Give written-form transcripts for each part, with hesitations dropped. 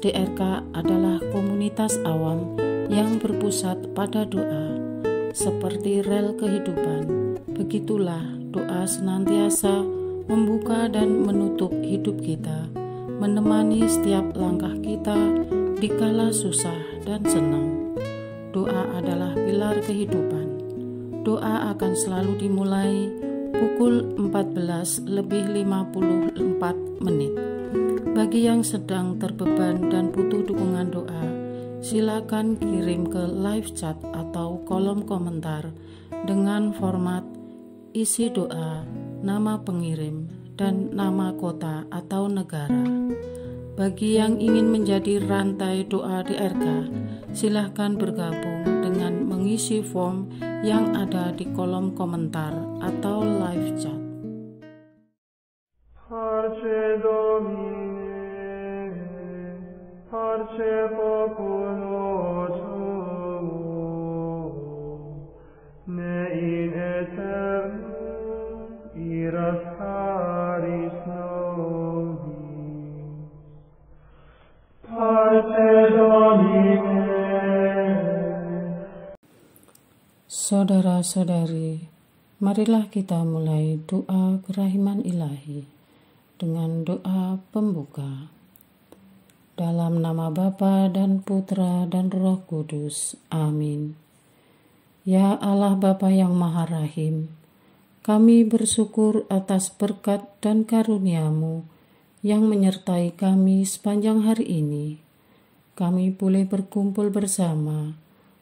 DRK adalah komunitas awam yang berpusat pada doa. Seperti rel kehidupan, begitulah doa senantiasa membuka dan menutup hidup kita, menemani setiap langkah kita di kala susah dan senang. Doa adalah pilar kehidupan. Doa akan selalu dimulai pukul 14:54. Bagi yang sedang terbeban dan butuh dukungan doa, silakan kirim ke live chat atau kolom komentar dengan format isi doa, nama pengirim, dan nama kota atau negara. Bagi yang ingin menjadi rantai doa DRK, silakan bergabung dengan mengisi form yang ada di kolom komentar atau live chat. Saudara-saudari, marilah kita mulai doa kerahiman ilahi dengan doa pembuka. Dalam nama Bapa dan Putra dan Roh Kudus. Amin. Ya Allah Bapa yang Maha Rahim, kami bersyukur atas berkat dan karunia-Mu yang menyertai kami sepanjang hari ini. Kami boleh berkumpul bersama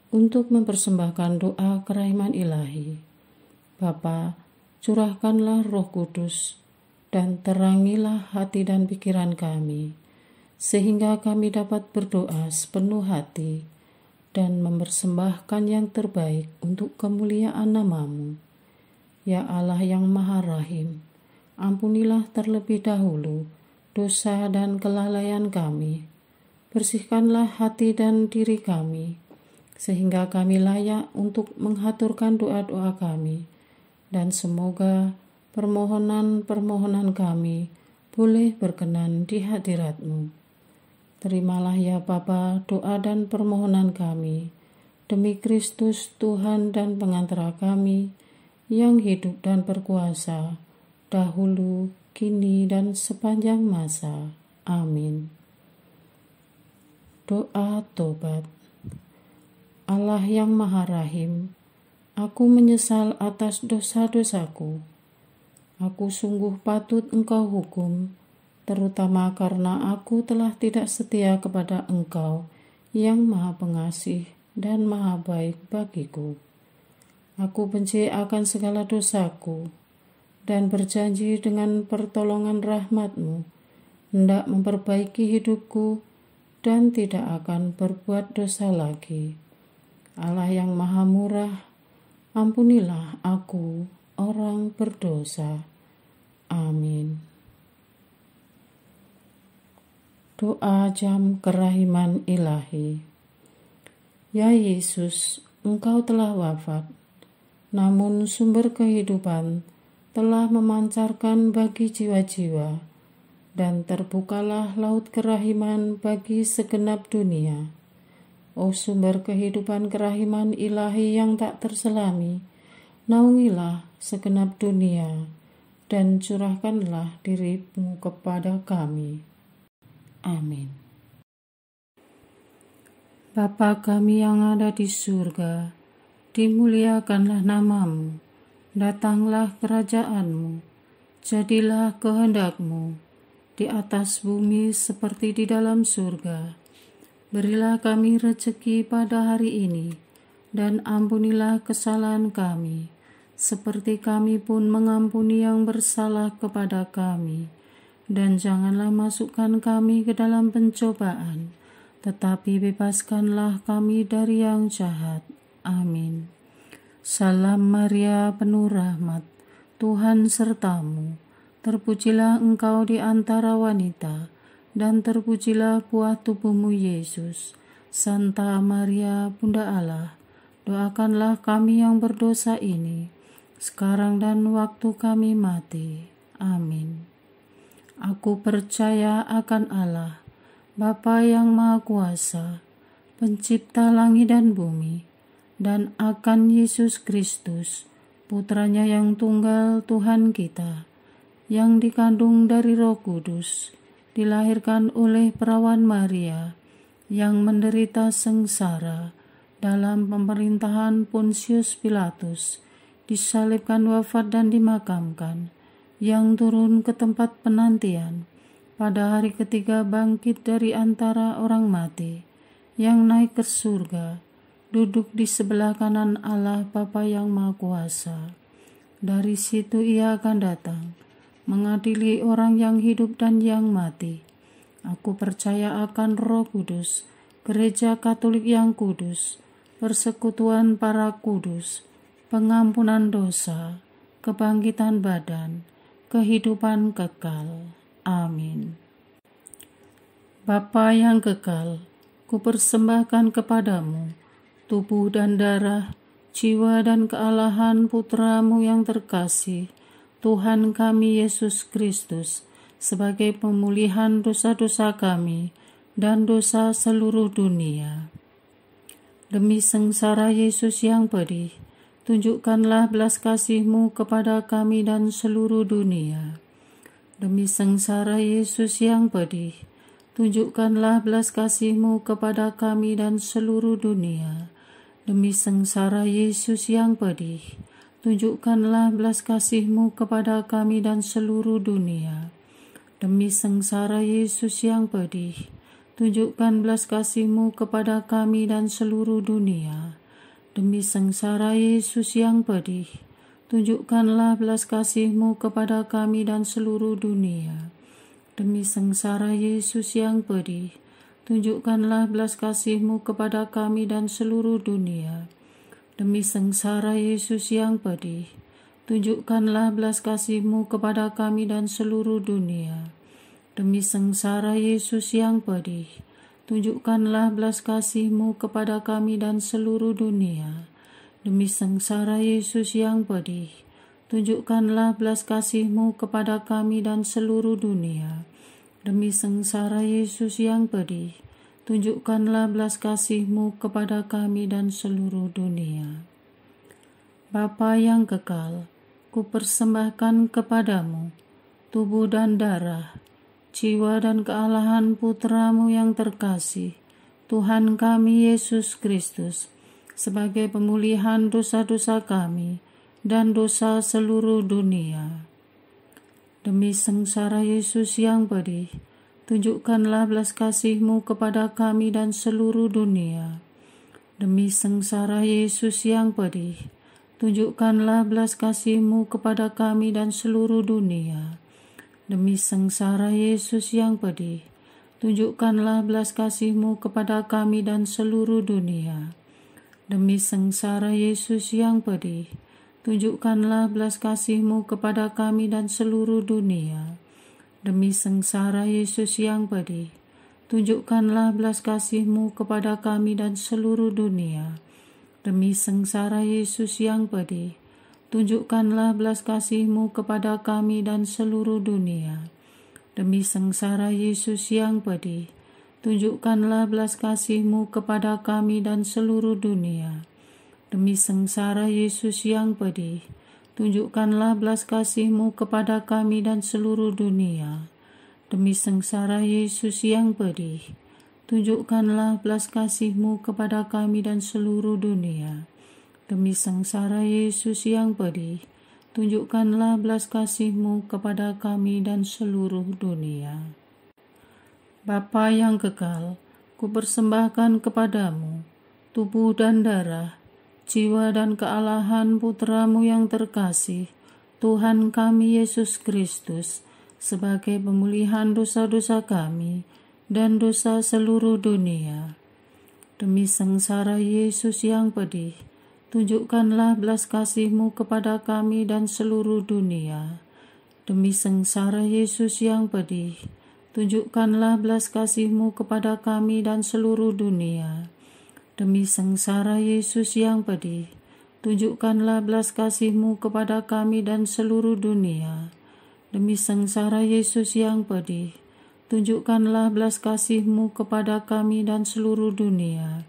untuk mempersembahkan doa kerahiman ilahi. Bapa, curahkanlah Roh Kudus dan terangilah hati dan pikiran kami, sehingga kami dapat berdoa sepenuh hati dan mempersembahkan yang terbaik untuk kemuliaan nama-Mu. Ya Allah yang Maha Rahim, ampunilah terlebih dahulu dosa dan kelalaian kami. Bersihkanlah hati dan diri kami, sehingga kami layak untuk menghaturkan doa-doa kami, dan semoga permohonan-permohonan kami boleh berkenan di hadirat-Mu. Terimalah ya Bapa doa dan permohonan kami, demi Kristus Tuhan dan pengantara kami, yang hidup dan berkuasa, dahulu, kini, dan sepanjang masa. Amin. Doa tobat. Allah yang Maha Rahim, aku menyesal atas dosa-dosaku. Aku sungguh patut Engkau hukum, terutama karena aku telah tidak setia kepada Engkau yang Maha Pengasih dan Maha Baik bagiku. Aku benci akan segala dosaku dan berjanji dengan pertolongan rahmat-Mu hendak memperbaiki hidupku dan tidak akan berbuat dosa lagi. Allah yang Maha Murah, ampunilah aku, orang berdosa. Amin. Doa jam kerahiman ilahi. Ya Yesus, Engkau telah wafat, namun sumber kehidupan telah memancarkan bagi jiwa-jiwa, dan terbukalah laut kerahiman bagi segenap dunia. O sumber kehidupan kerahiman ilahi yang tak terselami, naungilah segenap dunia dan curahkanlah diri-Mu kepada kami. Amin. Bapa kami yang ada di surga, dimuliakanlah nama-Mu, datanglah kerajaan-Mu, jadilah kehendak-Mu di atas bumi seperti di dalam surga. Berilah kami rezeki pada hari ini, dan ampunilah kesalahan kami, seperti kami pun mengampuni yang bersalah kepada kami. Dan janganlah masukkan kami ke dalam pencobaan, tetapi bebaskanlah kami dari yang jahat. Amin. Salam Maria, penuh rahmat, Tuhan serta-Mu. Terpujilah Engkau di antara wanita, dan terpujilah buah tubuh-Mu Yesus. Santa Maria, Bunda Allah, doakanlah kami yang berdosa ini, sekarang dan waktu kami mati. Amin. Aku percaya akan Allah, Bapa yang Maha Kuasa, Pencipta langit dan bumi, dan akan Yesus Kristus, Putranya yang tunggal Tuhan kita, yang dikandung dari Roh Kudus, dilahirkan oleh perawan Maria, yang menderita sengsara dalam pemerintahan Pontius Pilatus, disalibkan, wafat dan dimakamkan, yang turun ke tempat penantian, pada hari ketiga bangkit dari antara orang mati, yang naik ke surga, duduk di sebelah kanan Allah Bapa yang Maha Kuasa. Dari situ Ia akan datang, mengadili orang yang hidup dan yang mati. Aku percaya akan Roh Kudus, Gereja Katolik yang kudus, persekutuan para kudus, pengampunan dosa, kebangkitan badan, kehidupan kekal. Amin. Bapa yang kekal, kupersembahkan kepadamu tubuh dan darah, jiwa dan kealahan Putramu yang terkasih, Tuhan kami Yesus Kristus, sebagai pemulihan dosa-dosa kami dan dosa seluruh dunia. Demi sengsara Yesus yang pedih, tunjukkanlah belas kasih-Mu kepada kami dan seluruh dunia. Demi sengsara Yesus yang pedih, tunjukkanlah belas kasih-Mu kepada kami dan seluruh dunia. Demi sengsara Yesus yang pedih, tunjukkanlah belas kasih-Mu kepada kami dan seluruh dunia. Demi sengsara Yesus yang pedih, tunjukkan belas kasih-Mu kepada kami dan seluruh dunia. Demi sengsara Yesus yang pedih, tunjukkanlah belas kasih-Mu kepada kami dan seluruh dunia. Demi sengsara Yesus yang pedih, tunjukkanlah belas kasih-Mu kepada kami dan seluruh dunia. Demi sengsara Yesus yang pedih, tunjukkanlah belas kasih-Mu kepada kami dan seluruh dunia. Demi sengsara Yesus yang pedih, tunjukkanlah belas kasih-Mu kepada kami dan seluruh dunia. Demi sengsara Yesus yang pedih, tunjukkanlah belas kasih-Mu kepada kami dan seluruh dunia. Demi sengsara Yesus yang pedih, tunjukkanlah belas kasih-Mu kepada kami dan seluruh dunia. Bapa yang kekal, kupersembahkan kepadamu tubuh dan darah, jiwa dan kealahan Putramu yang terkasih, Tuhan kami Yesus Kristus, sebagai pemulihan dosa-dosa kami dan dosa seluruh dunia. Demi sengsara Yesus yang pedih, tunjukkanlah belas kasih-Mu kepada kami dan seluruh dunia. Demi sengsara Yesus yang pedih, tunjukkanlah belas kasih-Mu kepada kami dan seluruh dunia. Demi sengsara Yesus yang pedih, tunjukkanlah belas kasih-Mu kepada kami dan seluruh dunia. Demi sengsara Yesus yang pedih, tunjukkanlah belas kasih-Mu kepada kami dan seluruh dunia. Demi sengsara Yesus yang pedih, tunjukkanlah belas kasih-Mu kepada kami dan seluruh dunia. Demi sengsara Yesus yang pedih, tunjukkanlah belas kasih-Mu kepada kami dan seluruh dunia. Demi sengsara Yesus yang pedih, tunjukkanlah belas kasih-Mu kepada kami dan seluruh dunia. Demi sengsara Yesus yang pedih, tunjukkanlah belas kasih-Mu kepada kami dan seluruh dunia. Demi sengsara Yesus yang pedih, tunjukkanlah belas kasih-Mu kepada kami dan seluruh dunia. Demi sengsara Yesus yang pedih, tunjukkanlah belas kasih-Mu kepada kami dan seluruh dunia. Bapa yang kekal, kupersembahkan kepadamu tubuh dan darah, jiwa dan kealahan Putramu yang terkasih, Tuhan kami Yesus Kristus, sebagai pemulihan dosa-dosa kami dan dosa seluruh dunia. Demi sengsara Yesus yang pedih, tunjukkanlah belas kasih-Mu kepada kami dan seluruh dunia. Demi sengsara Yesus yang pedih, tunjukkanlah belas kasih-Mu kepada kami dan seluruh dunia. Demi sengsara Yesus yang pedih, tunjukkanlah belas kasih-Mu kepada kami dan seluruh dunia. Demi sengsara Yesus yang pedih, tunjukkanlah belas kasih-Mu kepada kami dan seluruh dunia.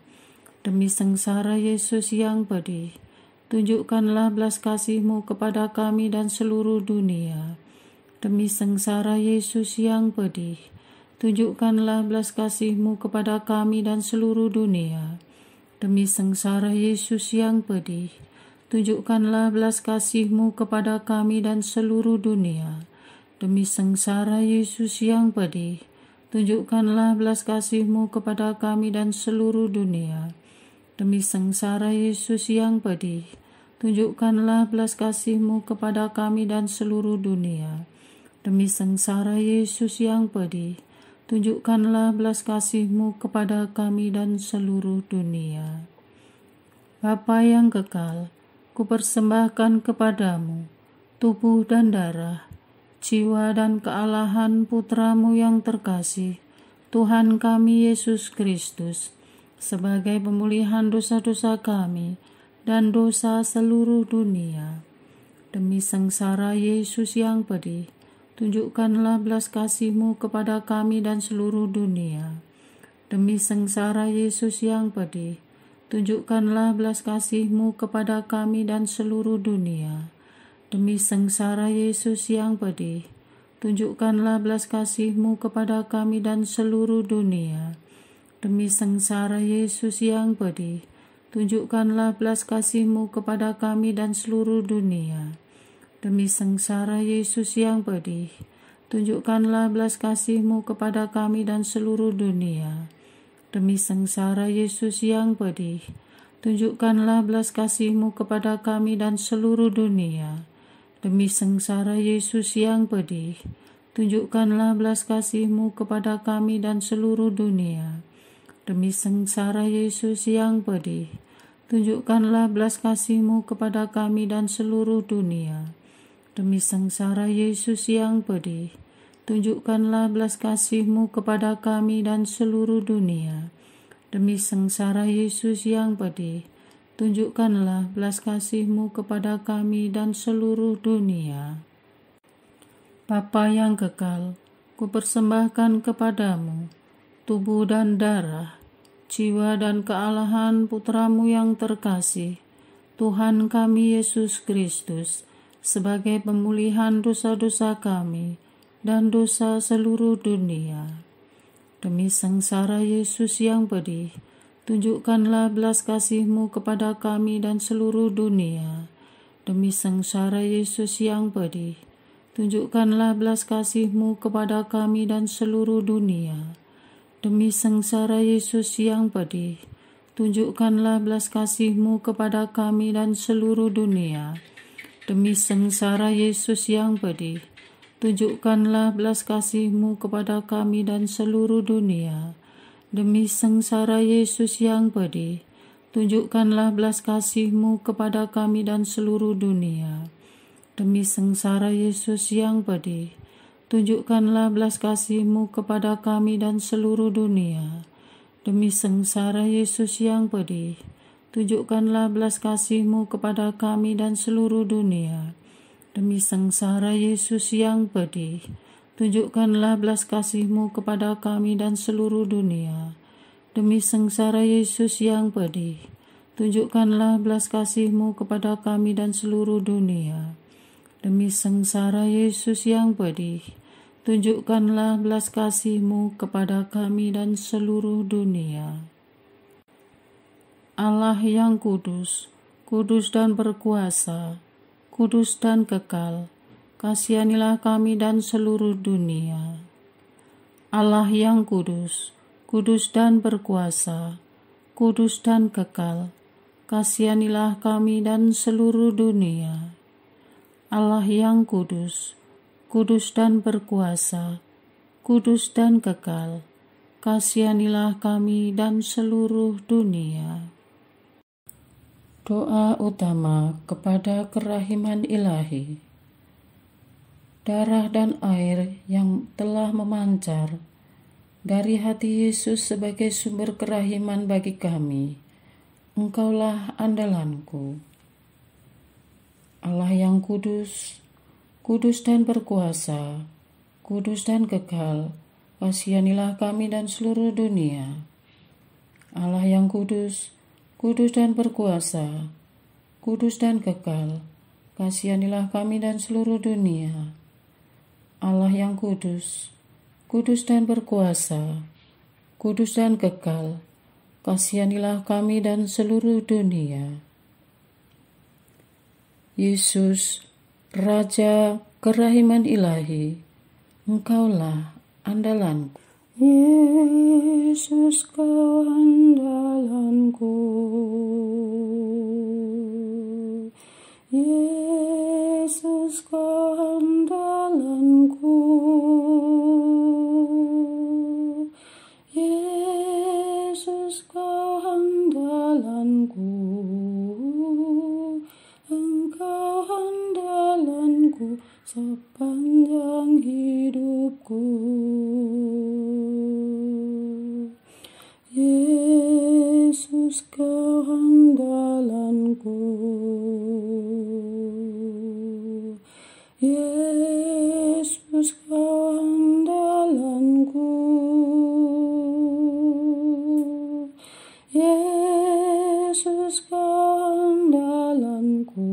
Demi sengsara Yesus yang pedih, tunjukkanlah belas kasih-Mu kepada kami dan seluruh dunia. Demi sengsara Yesus yang pedih, tunjukkanlah belas kasih-Mu kepada kami dan seluruh dunia. Demi sengsara Yesus yang pedih, tunjukkanlah belas kasih-Mu kepada kami dan seluruh dunia. Demi sengsara Yesus yang pedih, tunjukkanlah belas kasih-Mu kepada kami dan seluruh dunia. Demi sengsara Yesus yang pedih, tunjukkanlah belas kasih-Mu kepada kami dan seluruh dunia. Demi sengsara Yesus yang pedih, tunjukkanlah belas kasih-Mu kepada kami dan seluruh dunia. Bapa yang kekal, kupersembahkan kepadamu tubuh dan darah, jiwa dan kealahan Putra-Mu yang terkasih, Tuhan kami Yesus Kristus, sebagai pemulihan dosa-dosa kami dan dosa seluruh dunia. Demi sengsara Yesus yang pedih, tunjukkanlah belas kasih-Mu kepada kami dan seluruh dunia. Demi sengsara Yesus yang pedih, tunjukkanlah belas kasih-Mu kepada kami dan seluruh dunia. Demi sengsara Yesus yang pedih, tunjukkanlah belas kasih-Mu kepada kami dan seluruh dunia. Demi sengsara Yesus yang pedih, tunjukkanlah belas kasih-Mu kepada kami dan seluruh dunia. Demi sengsara Yesus yang pedih, tunjukkanlah belas kasih-Mu kepada kami dan seluruh dunia. Demi sengsara Yesus yang pedih, tunjukkanlah belas kasih-Mu kepada kami dan seluruh dunia. Demi sengsara Yesus yang pedih, tunjukkanlah belas kasih-Mu kepada kami dan seluruh dunia. Demi sengsara Yesus yang pedih, tunjukkanlah belas kasih-Mu kepada kami dan seluruh dunia. Demi sengsara Yesus yang pedih, tunjukkanlah belas kasih-Mu kepada kami dan seluruh dunia. Demi sengsara Yesus yang pedih, tunjukkanlah belas kasih-Mu kepada kami dan seluruh dunia. Bapa yang kekal, kupersembahkan kepadamu tubuh dan darah, jiwa dan kealahan Putra-Mu yang terkasih, Tuhan kami Yesus Kristus, sebagai pemulihan dosa-dosa kami dan dosa seluruh dunia. Demi sengsara Yesus yang pedih, tunjukkanlah belas kasih-Mu kepada kami dan seluruh dunia. Demi sengsara Yesus yang pedih, tunjukkanlah belas kasih-Mu kepada kami dan seluruh dunia. Demi sengsara Yesus yang pedih, tunjukkanlah belas kasih-Mu kepada kami dan seluruh dunia. Demi sengsara Yesus yang pedih, tunjukkanlah belas kasih-Mu kepada kami dan seluruh dunia. Demi sengsara Yesus yang pedih, tunjukkanlah belas kasih-Mu kepada kami dan seluruh dunia. Demi sengsara Yesus yang pedih, tunjukkanlah belas kasih-Mu kepada kami dan seluruh dunia. Demi sengsara Yesus yang pedih, tunjukkanlah belas kasih-Mu kepada kami dan seluruh dunia. Demi sengsara Yesus yang pedih, tunjukkanlah belas kasih-Mu kepada kami dan seluruh dunia. Demi sengsara Yesus yang pedih, tunjukkanlah belas kasih-Mu kepada kami dan seluruh dunia. Demi sengsara Yesus yang pedih, tunjukkanlah belas kasih-Mu kepada kami dan seluruh dunia. Allah yang kudus, kudus dan berkuasa, kudus dan kekal, kasihanilah kami dan seluruh dunia. Allah yang kudus, kudus dan berkuasa, kudus dan kekal, kasihanilah kami dan seluruh dunia. Allah yang kudus, kudus dan berkuasa, kudus dan kekal, kasihanilah kami dan seluruh dunia. Doa utama kepada kerahiman ilahi. Darah dan air yang telah memancar dari hati Yesus sebagai sumber kerahiman bagi kami, Engkaulah andalanku. Allah yang kudus, kudus dan berkuasa, kudus dan kekal, kasihanilah kami dan seluruh dunia. Allah yang kudus, kudus dan berkuasa, kudus dan kekal, kasihanilah kami dan seluruh dunia. Allah yang kudus, kudus dan berkuasa, kudus dan kekal, kasihanilah kami dan seluruh dunia. Yesus, Raja kerahiman ilahi, Engkaulah andalanku. Yesus, Kau andalanku. Yesus, Kau andalanku. Yesus, Kau andalanku. Engkau andalanku sepanjang hidupku. Yesus, Kau andalanku. Yesus, Kau andalanku. Yesus, Kau andalanku.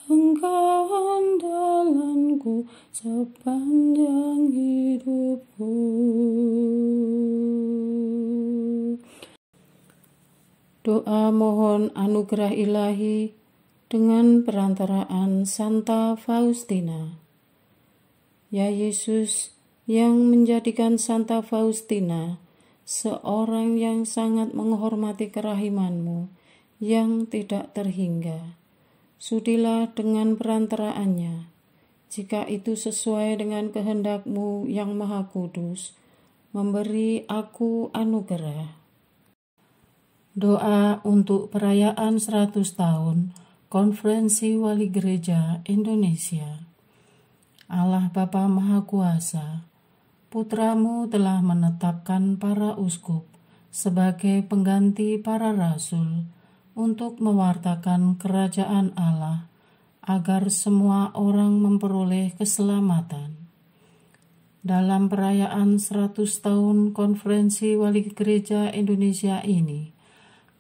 Engkau andalanku sepanjang hidupku. Doa mohon anugerah ilahi dengan perantaraan Santa Faustina. Ya Yesus, yang menjadikan Santa Faustina seorang yang sangat menghormati kerahiman-Mu yang tidak terhingga, sudilah dengan perantaraannya, jika itu sesuai dengan kehendak-Mu yang maha kudus, memberi aku anugerah. Doa untuk perayaan 100 tahun Konferensi Wali Gereja Indonesia. Allah Bapa Maha Kuasa, Putra-Mu telah menetapkan para uskup sebagai pengganti para rasul untuk mewartakan kerajaan Allah agar semua orang memperoleh keselamatan. Dalam perayaan 100 tahun Konferensi Wali Gereja Indonesia ini,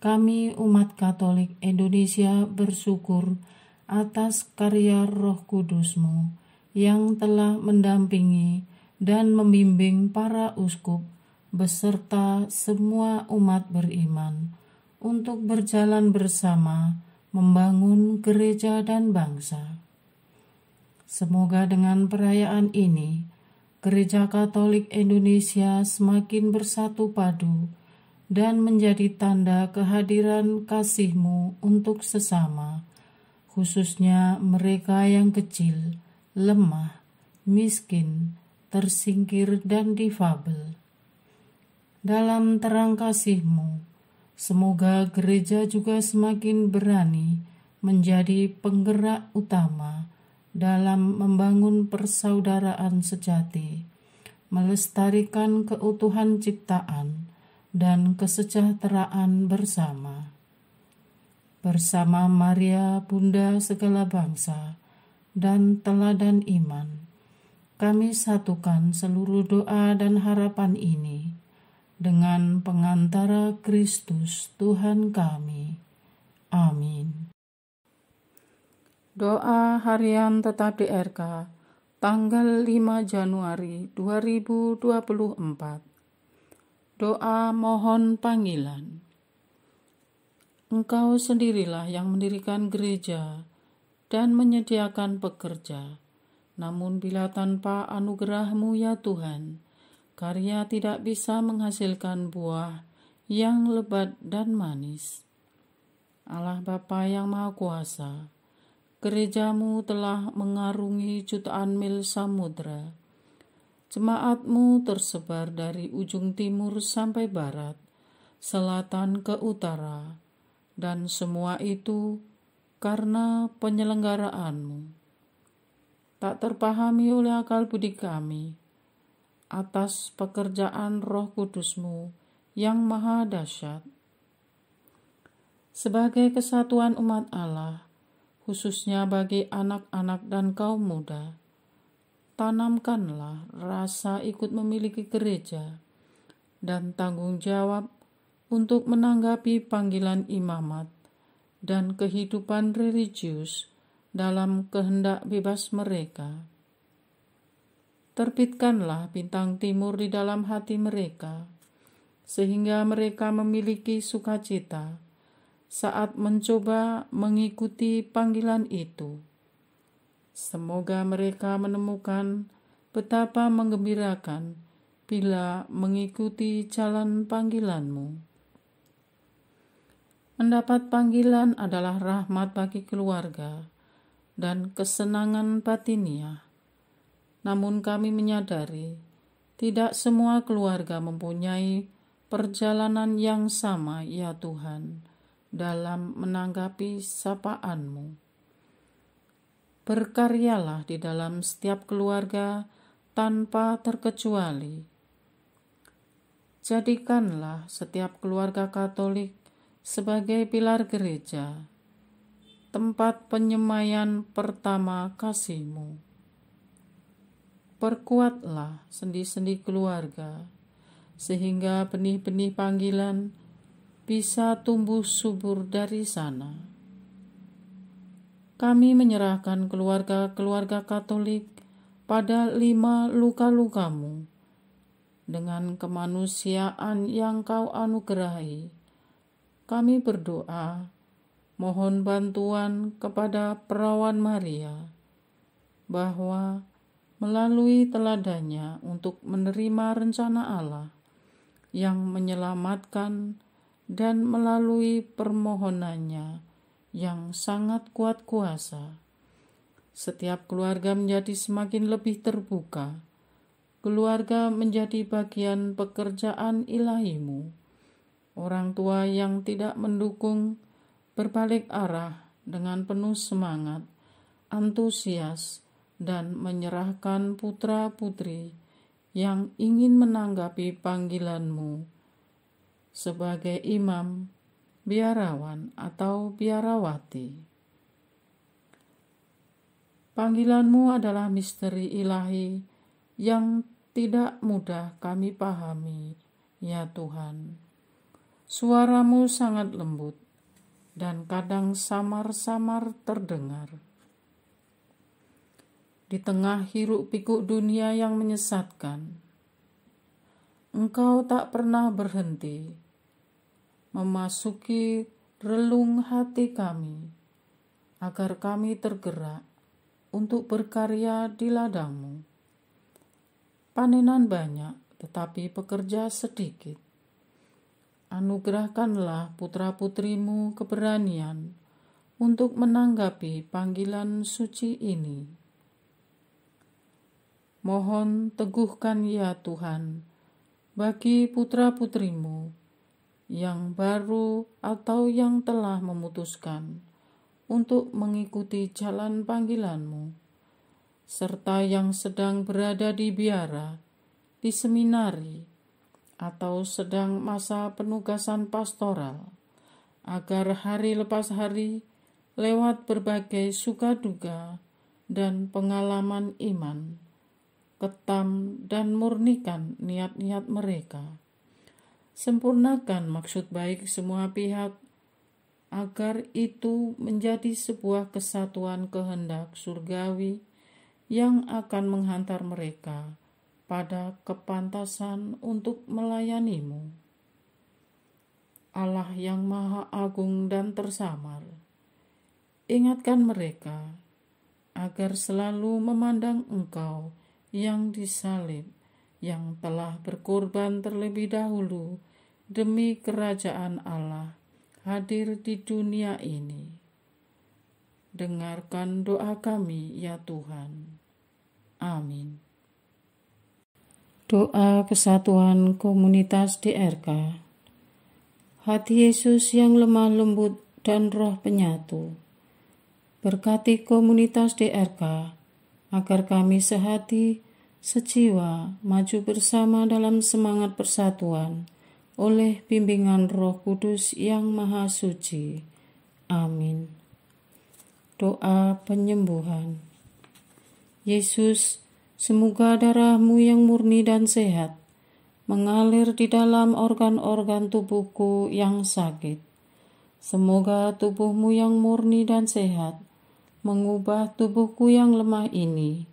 kami umat Katolik Indonesia bersyukur atas karya Roh Kudus-Mu yang telah mendampingi dan membimbing para uskup beserta semua umat beriman untuk berjalan bersama membangun gereja dan bangsa. Semoga dengan perayaan ini, Gereja Katolik Indonesia semakin bersatu padu dan menjadi tanda kehadiran kasih-Mu untuk sesama, khususnya mereka yang kecil, lemah, miskin, tersingkir, dan difabel. Dalam terang kasih-Mu, semoga gereja juga semakin berani menjadi penggerak utama dalam membangun persaudaraan sejati, melestarikan keutuhan ciptaan, dan kesejahteraan bersama. Bersama Maria, Bunda segala bangsa, dan teladan iman, kami satukan seluruh doa dan harapan ini dengan pengantara Kristus Tuhan kami. Amin. Doa harian tetap DRK, tanggal 5 Januari 2024. Doa mohon panggilan. Engkau sendirilah yang mendirikan gereja dan menyediakan pekerja. Namun bila tanpa anugerah-Mu ya Tuhan, karya tidak bisa menghasilkan buah yang lebat dan manis. Allah Bapa yang Maha Kuasa, gereja-Mu telah mengarungi jutaan mil samudra. Jemaat-Mu tersebar dari ujung timur sampai barat, selatan ke utara, dan semua itu karena penyelenggaraanmu. Tak terpahami oleh akal budi kami, atas pekerjaan Roh Kudus-Mu yang maha dahsyat. Sebagai kesatuan umat Allah, khususnya bagi anak-anak dan kaum muda, tanamkanlah rasa ikut memiliki gereja dan tanggung jawab untuk menanggapi panggilan imamat dan kehidupan religius dalam kehendak bebas mereka. Terbitkanlah bintang timur di dalam hati mereka, sehingga mereka memiliki sukacita saat mencoba mengikuti panggilan itu. Semoga mereka menemukan betapa menggembirakan bila mengikuti jalan panggilan-Mu. Mendapat panggilan adalah rahmat bagi keluarga dan kesenangan batiniah. Namun kami menyadari tidak semua keluarga mempunyai perjalanan yang sama, ya Tuhan, dalam menanggapi sapaan-Mu. Berkaryalah di dalam setiap keluarga tanpa terkecuali. Jadikanlah setiap keluarga Katolik sebagai pilar gereja, tempat penyemaian pertama kasih-Mu. Perkuatlah sendi-sendi keluarga, sehingga benih-benih panggilan bisa tumbuh subur dari sana. Kami menyerahkan keluarga-keluarga Katolik pada 5 luka-luka-Mu dengan kemanusiaan yang Kau anugerahi. Kami berdoa, mohon bantuan kepada Perawan Maria, bahwa melalui teladannya untuk menerima rencana Allah yang menyelamatkan dan melalui permohonannya yang sangat kuat kuasa, setiap keluarga menjadi semakin lebih terbuka. Keluarga menjadi bagian pekerjaan ilahi-Mu. Orang tua yang tidak mendukung berbalik arah dengan penuh semangat, antusias, dan menyerahkan putra-putri yang ingin menanggapi panggilan-Mu sebagai imam, biarawan, atau biarawati. Panggilan-Mu adalah misteri ilahi yang tidak mudah kami pahami, ya Tuhan. Suara-Mu sangat lembut dan kadang samar-samar terdengar. Di tengah hiruk-pikuk dunia yang menyesatkan, Engkau tak pernah berhenti memasuki relung hati kami, agar kami tergerak untuk berkarya di ladang-Mu. Panenan banyak, tetapi pekerja sedikit. Anugerahkanlah putra-putri-Mu keberanian untuk menanggapi panggilan suci ini. Mohon teguhkan, ya Tuhan, bagi putra-putri-Mu yang baru atau yang telah memutuskan untuk mengikuti jalan panggilan-Mu, serta yang sedang berada di biara, di seminari, atau sedang masa penugasan pastoral, agar hari lepas hari, lewat berbagai suka duka dan pengalaman iman, ketam dan murnikan niat-niat mereka. Sempurnakan maksud baik semua pihak, agar itu menjadi sebuah kesatuan kehendak surgawi yang akan menghantar mereka pada kepantasan untuk melayani-Mu. Allah yang Maha Agung dan tersamar, ingatkan mereka agar selalu memandang Engkau yang disalib, yang telah berkorban terlebih dahulu demi kerajaan Allah hadir di dunia ini. Dengarkan doa kami, ya Tuhan. Amin. Doa kesatuan komunitas DRK. Hati Yesus yang lemah lembut dan roh penyatu, berkati komunitas DRK agar kami sehati, sejiwa, maju bersama dalam semangat persatuan oleh bimbingan Roh Kudus yang Maha Suci. Amin. Doa penyembuhan. Yesus, Semoga darah-Mu yang murni dan sehat mengalir di dalam organ-organ tubuhku yang sakit. Semoga tubuh-Mu yang murni dan sehat mengubah tubuhku yang lemah ini,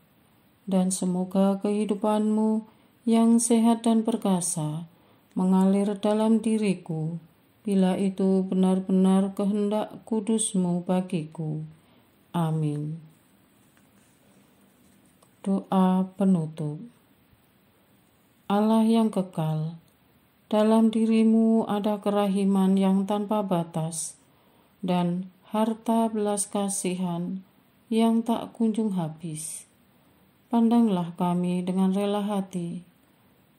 dan semoga kehidupan-Mu yang sehat dan perkasa mengalir dalam diriku, bila itu benar-benar kehendak kudus-Mu bagiku. Amin. Doa penutup. Allah yang kekal, dalam diri-Mu ada kerahiman yang tanpa batas dan harta belas kasihan yang tak kunjung habis. Pandanglah kami dengan rela hati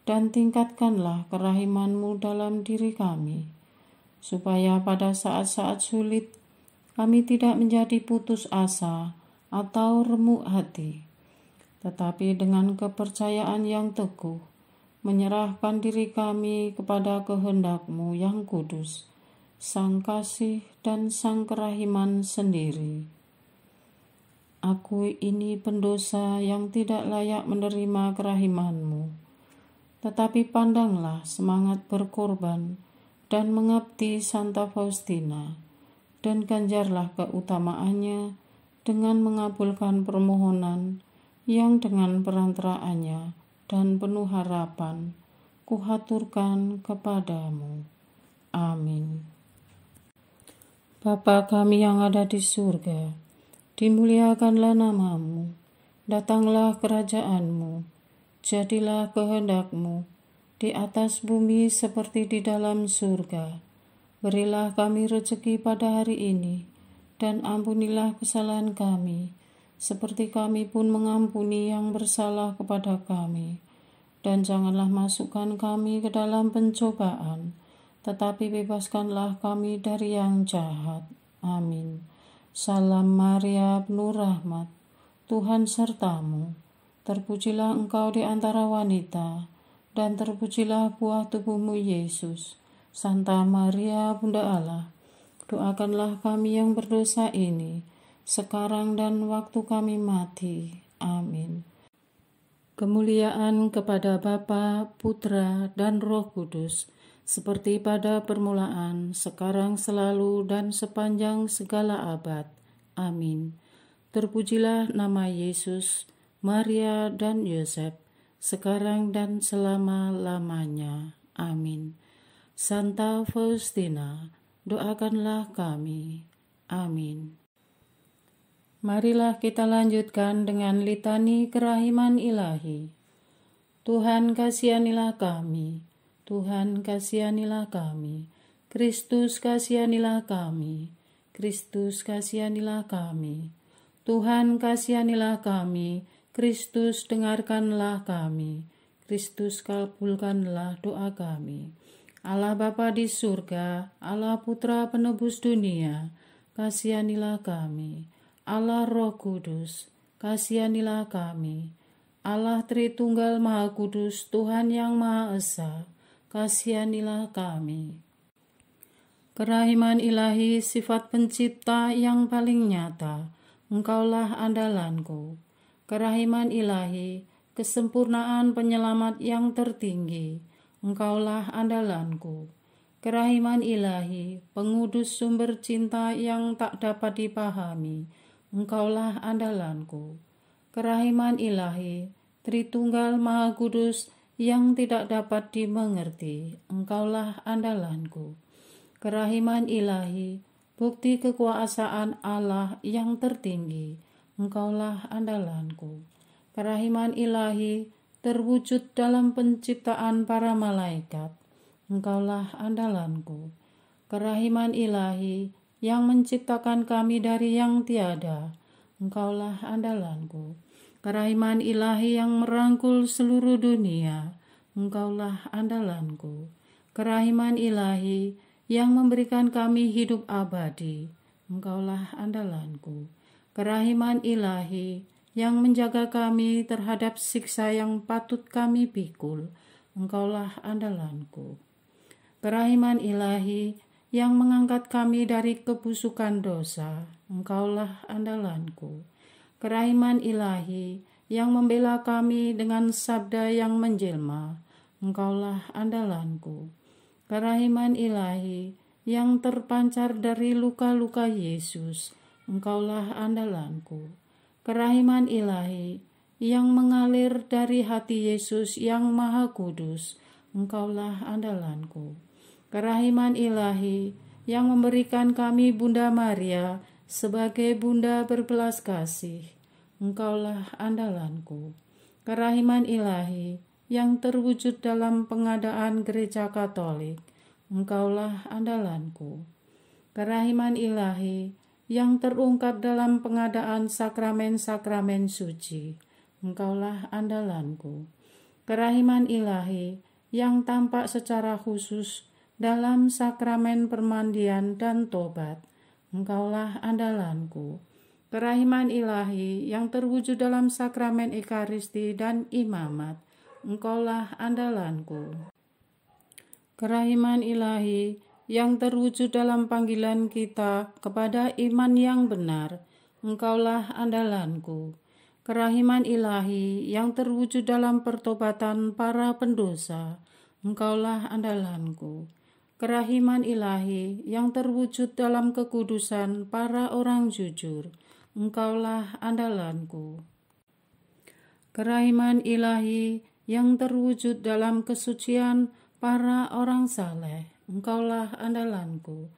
dan tingkatkanlah kerahiman-Mu dalam diri kami, supaya pada saat-saat sulit kami tidak menjadi putus asa atau remuk hati, tetapi dengan kepercayaan yang teguh menyerahkan diri kami kepada kehendak-Mu yang kudus, Sang Kasih dan Sang Kerahiman sendiri. Aku ini pendosa yang tidak layak menerima kerahiman-Mu, tetapi pandanglah semangat berkorban dan mengabdi Santa Faustina, dan ganjarlah keutamaannya dengan mengabulkan permohonan yang dengan perantaraannya dan penuh harapan kuhaturkan kepadamu. Amin. Bapa kami yang ada di surga, dimuliakanlah nama-Mu, datanglah kerajaan-Mu, jadilah kehendak-Mu di atas bumi seperti di dalam surga. Berilah kami rezeki pada hari ini, dan ampunilah kesalahan kami, seperti kami pun mengampuni yang bersalah kepada kami. Dan janganlah masukkan kami ke dalam pencobaan, tetapi bebaskanlah kami dari yang jahat. Amin. Salam Maria, penuh rahmat, Tuhan serta-Mu. Terpujilah Engkau di antara wanita, dan terpujilah buah tubuh-Mu, Yesus. Santa Maria, Bunda Allah, doakanlah kami yang berdosa ini, sekarang dan waktu kami mati. Amin. Kemuliaan kepada Bapa, Putra, dan Roh Kudus, seperti pada permulaan, sekarang, selalu, dan sepanjang segala abad. Amin. Terpujilah nama Yesus, Maria, dan Yosef, sekarang dan selama-lamanya. Amin. Santa Faustina, doakanlah kami. Amin. Marilah kita lanjutkan dengan litani kerahiman ilahi. Tuhan kasihanilah kami, Tuhan kasihanilah kami, Kristus kasihanilah kami, Kristus kasihanilah kami, Tuhan kasihanilah kami, Kristus dengarkanlah kami, Kristus kabulkanlah doa kami. Allah Bapa di surga, Allah Putra penebus dunia, kasihanilah kami. Allah Roh Kudus, kasihanilah kami. Allah Tritunggal Maha Kudus, Tuhan yang Maha Esa, kasihanilah kami. Kerahiman ilahi, sifat pencipta yang paling nyata, Engkaulah andalanku. Kerahiman ilahi, kesempurnaan penyelamat yang tertinggi, Engkaulah andalanku. Kerahiman ilahi, pengudus sumber cinta yang tak dapat dipahami, Engkaulah andalanku. Kerahiman ilahi, Tritunggal Maha Kudus yang tidak dapat dimengerti, Engkaulah andalanku. Kerahiman ilahi, bukti kekuasaan Allah yang tertinggi, Engkaulah andalanku. Kerahiman ilahi, terwujud dalam penciptaan para malaikat, Engkaulah andalanku. Kerahiman ilahi yang menciptakan kami dari yang tiada, Engkaulah andalanku. Kerahiman ilahi yang merangkul seluruh dunia, Engkaulah andalanku. Kerahiman ilahi yang memberikan kami hidup abadi, Engkaulah andalanku. Kerahiman ilahi yang menjaga kami terhadap siksa yang patut kami pikul, Engkaulah andalanku. Kerahiman ilahi yang mengangkat kami dari kebusukan dosa, Engkaulah andalanku. Kerahiman ilahi yang membela kami dengan sabda yang menjelma. Engkaulah andalanku. Kerahiman ilahi yang terpancar dari luka-luka Yesus, Engkaulah andalanku. Kerahiman ilahi yang mengalir dari hati Yesus yang Maha Kudus, Engkaulah andalanku. Kerahiman ilahi yang memberikan kami Bunda Maria sebagai Bunda berbelas kasih, Engkaulah andalanku. Kerahiman ilahi yang terwujud dalam pengadaan Gereja Katolik, Engkaulah andalanku. Kerahiman ilahi yang terungkap dalam pengadaan sakramen-sakramen suci, Engkaulah andalanku. Kerahiman ilahi yang tampak secara khusus dalam sakramen permandian dan tobat, Engkaulah andalanku. Kerahiman ilahi yang terwujud dalam sakramen Ekaristi dan imamat, Engkaulah andalanku. Kerahiman ilahi yang terwujud dalam panggilan kita kepada iman yang benar, Engkaulah andalanku. Kerahiman ilahi yang terwujud dalam pertobatan para pendosa, Engkaulah andalanku. Kerahiman ilahi yang terwujud dalam kekudusan para orang jujur, Engkaulah andalanku. Kerahiman ilahi yang terwujud dalam kesucian para orang saleh, Engkaulah andalanku.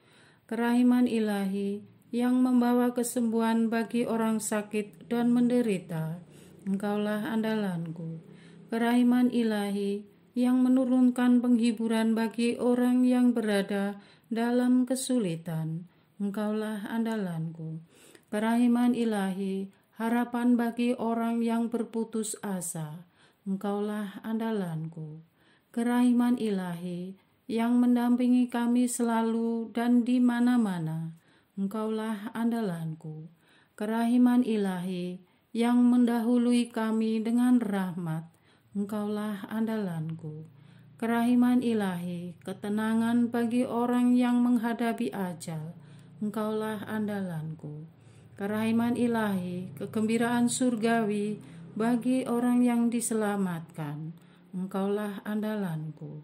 Kerahiman ilahi yang membawa kesembuhan bagi orang sakit dan menderita, Engkaulah andalanku. Kerahiman ilahi yang menurunkan penghiburan bagi orang yang berada dalam kesulitan, Engkaulah andalanku. Kerahiman ilahi, harapan bagi orang yang berputus asa, Engkaulah andalanku. Kerahiman ilahi yang mendampingi kami selalu dan di mana-mana, Engkaulah andalanku. Kerahiman ilahi yang mendahului kami dengan rahmat, Engkaulah andalanku. Kerahiman ilahi, ketenangan bagi orang yang menghadapi ajal, Engkaulah andalanku. Kerahiman ilahi, kegembiraan surgawi bagi orang yang diselamatkan, Engkaulah andalanku.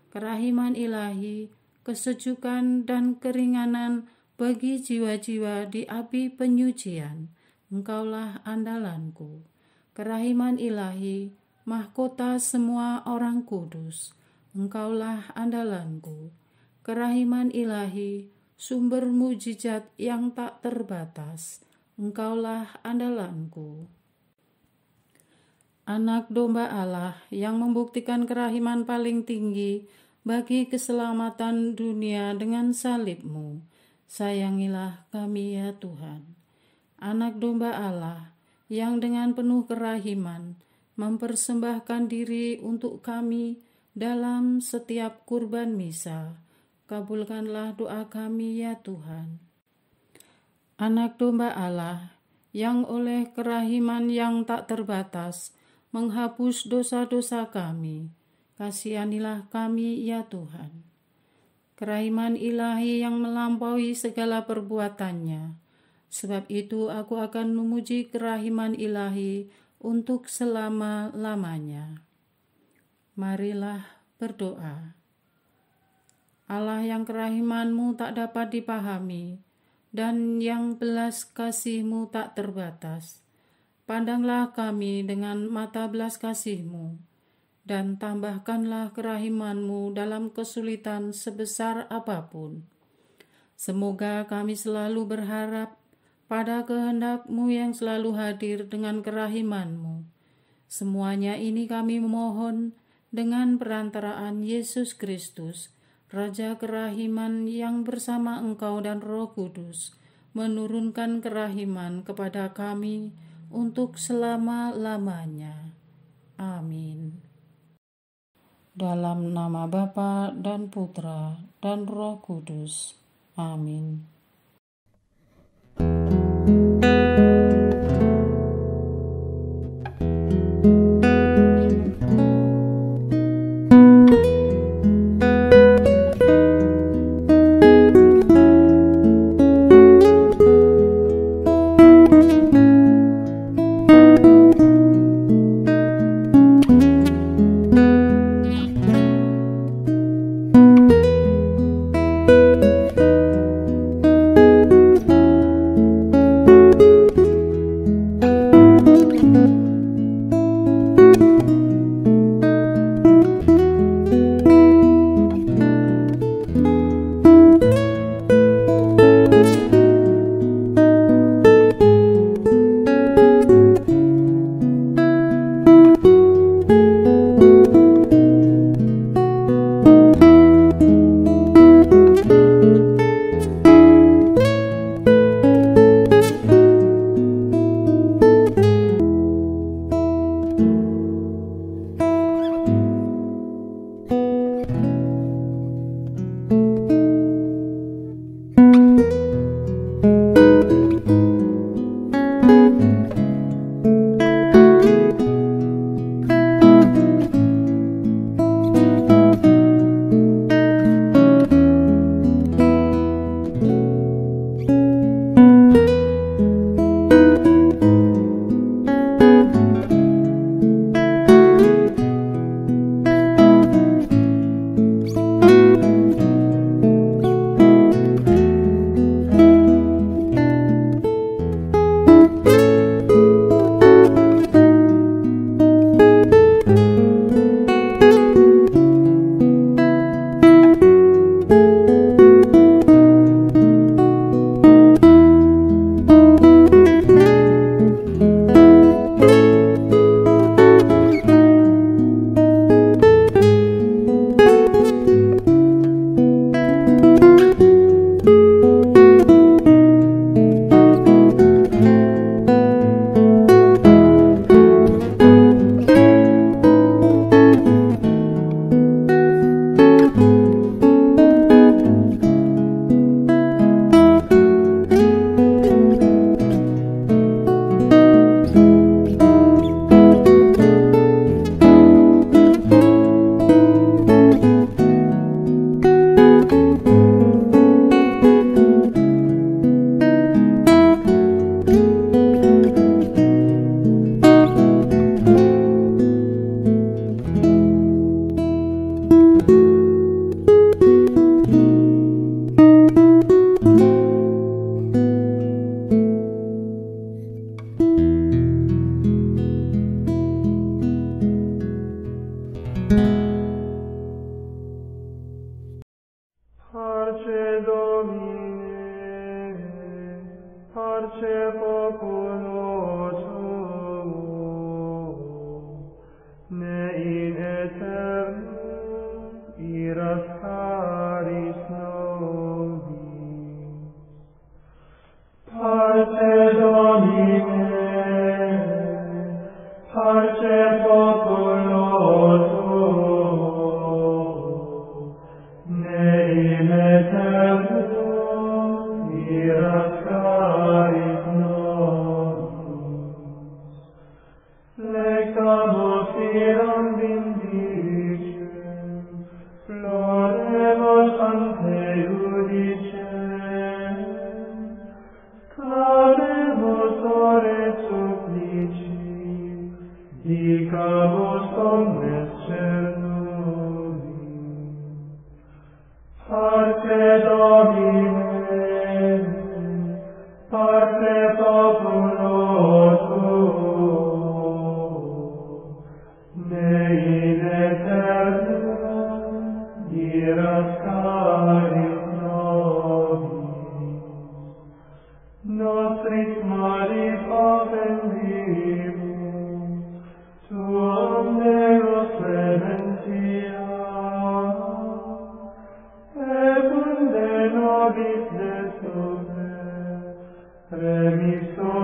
Kerahiman ilahi, kesejukan dan keringanan bagi jiwa-jiwa di api penyucian, Engkaulah andalanku. Kerahiman ilahi, mahkota semua orang kudus, Engkaulah andalanku. Kerahiman ilahi, sumber mujizat yang tak terbatas, Engkaulah andalanku. Anak domba Allah yang membuktikan kerahiman paling tinggi bagi keselamatan dunia dengan salib-Mu, sayangilah kami ya Tuhan. Anak domba Allah yang dengan penuh kerahiman mempersembahkan diri untuk kami dalam setiap kurban misa, kabulkanlah doa kami ya Tuhan. Anak domba Allah yang oleh kerahiman yang tak terbatas menghapus dosa-dosa kami, kasihanilah kami ya Tuhan. Kerahiman ilahi yang melampaui segala perbuatannya, sebab itu aku akan memuji kerahiman ilahi untuk selama-lamanya. Marilah berdoa. Allah yang kerahiman-Mu tak dapat dipahami, dan yang belas kasih-Mu tak terbatas, pandanglah kami dengan mata belas kasih-Mu, dan tambahkanlah kerahiman-Mu dalam kesulitan sebesar apapun. Semoga kami selalu berharap pada kehendak-Mu yang selalu hadir dengan kerahiman-Mu. Semuanya ini kami memohon dengan perantaraan Yesus Kristus, Raja kerahiman yang bersama Engkau dan Roh Kudus, menurunkan kerahiman kepada kami untuk selama-lamanya. Amin. Dalam nama Bapa dan Putra dan Roh Kudus. Amin. pace populo tuo, ne in aeternum iras caris nobis. Parce Domine, parce populo tuo, ne in aeternum iras caris nobis. Lectamus iram vindicem, floremus ante judicem, clamemus ore supplici, dicamus omnes cernubi. Parce Domine, parce populo tuo, ne in aeternum iras caris nobis. Nostris malis offendimus, tuum Deus clementia, et unde nobis desuve, remisso